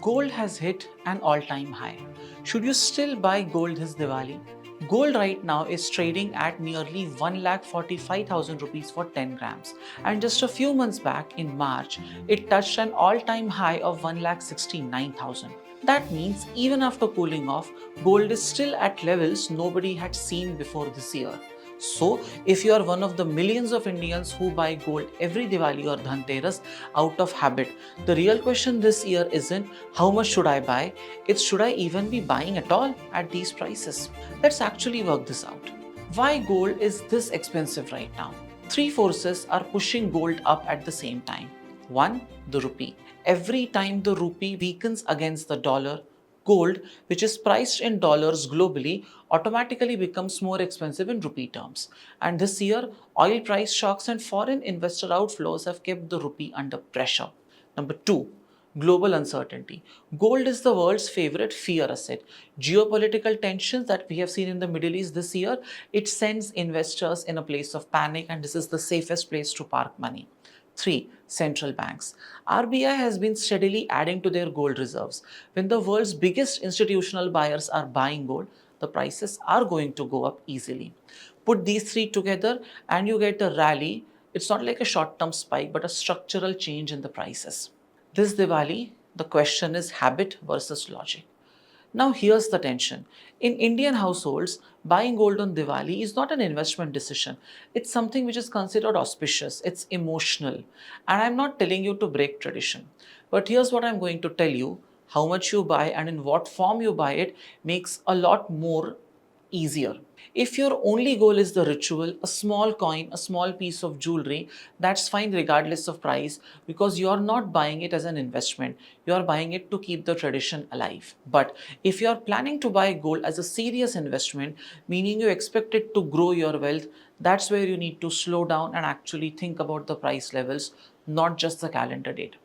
Gold has hit an all-time high. Should you still buy gold this Diwali? Gold right now is trading at nearly 1,45,000 rupees for 10 grams. And just a few months back in March, it touched an all-time high of 1,69,000. That means even after cooling off, gold is still at levels nobody had seen before this year. So, if you are one of the millions of Indians who buy gold every Diwali or Dhanteras out of habit, the real question this year isn't how much should I buy, it's should I even be buying at all at these prices? Let's actually work this out. Why gold is this expensive right now? Three forces are pushing gold up at the same time. One, the rupee. Every time the rupee weakens against the dollar, gold, which is priced in dollars globally, automatically becomes more expensive in rupee terms. And this year, oil price shocks and foreign investor outflows have kept the rupee under pressure. Number two, global uncertainty. Gold is the world's favorite fear asset. Geopolitical tensions that we have seen in the Middle East this year, it sends investors in a place of panic, and this is the safest place to park money. 3. Central banks. RBI has been steadily adding to their gold reserves. When the world's biggest institutional buyers are buying gold, the prices are going to go up easily. Put these three together and you get a rally. It's not like a short term spike, but a structural change in the prices. This Diwali, the question is habit versus logic. Now, here's the tension. In Indian households, buying gold on Diwali is not an investment decision. It's something which is considered auspicious, it's emotional. And I'm not telling you to break tradition. But here's what I'm going to tell you: how much you buy and in what form you buy it makes a lot more easier. If your only goal is the ritual, a small coin, a small piece of jewelry, that's fine regardless of price, because you're not buying it as an investment. You're buying it to keep the tradition alive. But if you're planning to buy gold as a serious investment, meaning you expect it to grow your wealth, that's where you need to slow down and actually think about the price levels, not just the calendar date.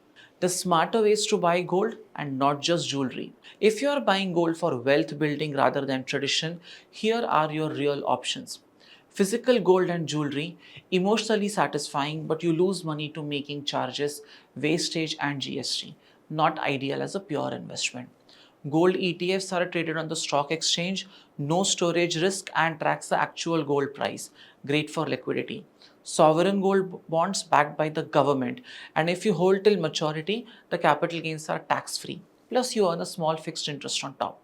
The smarter ways to buy gold and not just jewelry. If you are buying gold for wealth building rather than tradition, here are your real options. Physical gold and jewelry, emotionally satisfying, but you lose money to making charges, wastage, and GST. Not ideal as a pure investment. Gold ETFs are traded on the stock exchange, no storage risk, and tracks the actual gold price. Great for liquidity. Sovereign gold bonds backed by the government, and if you hold till maturity, the capital gains are tax free. Plus, you earn a small fixed interest on top.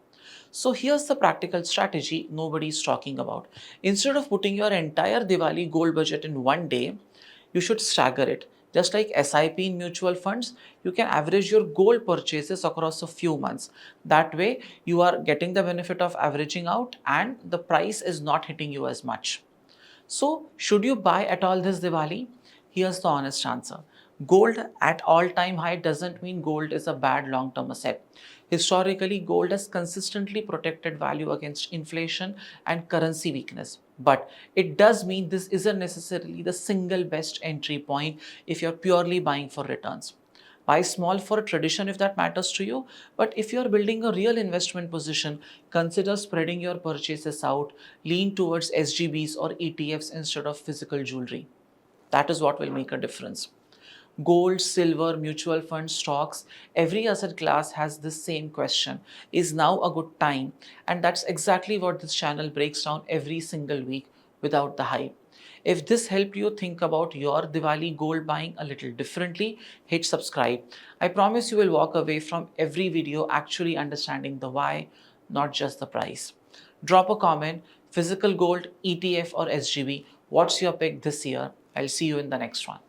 So, here's the practical strategy nobody is talking about. Instead of putting your entire Diwali gold budget in one day, you should stagger it. Just like SIP in mutual funds, you can average your gold purchases across a few months. That way, you are getting the benefit of averaging out and the price is not hitting you as much. So, should you buy at all this Diwali? Here's the honest answer. Gold at all time high doesn't mean gold is a bad long term asset. Historically, gold has consistently protected value against inflation and currency weakness. But it does mean this isn't necessarily the single best entry point if you're purely buying for returns. Buy small for a tradition if that matters to you. But if you're building a real investment position, consider spreading your purchases out, lean towards SGBs or ETFs instead of physical jewelry. That is what will make a difference. Gold, silver, mutual funds, stocks, every asset class has this same question: is now a good time? And that's exactly what this channel breaks down every single week without the hype. If this helped you think about your Diwali gold buying a little differently, hit subscribe. I promise you will walk away from every video actually understanding the why, not just the price. Drop a comment: physical gold, ETF, or SGB. What's your pick this year? I'll see you in the next one.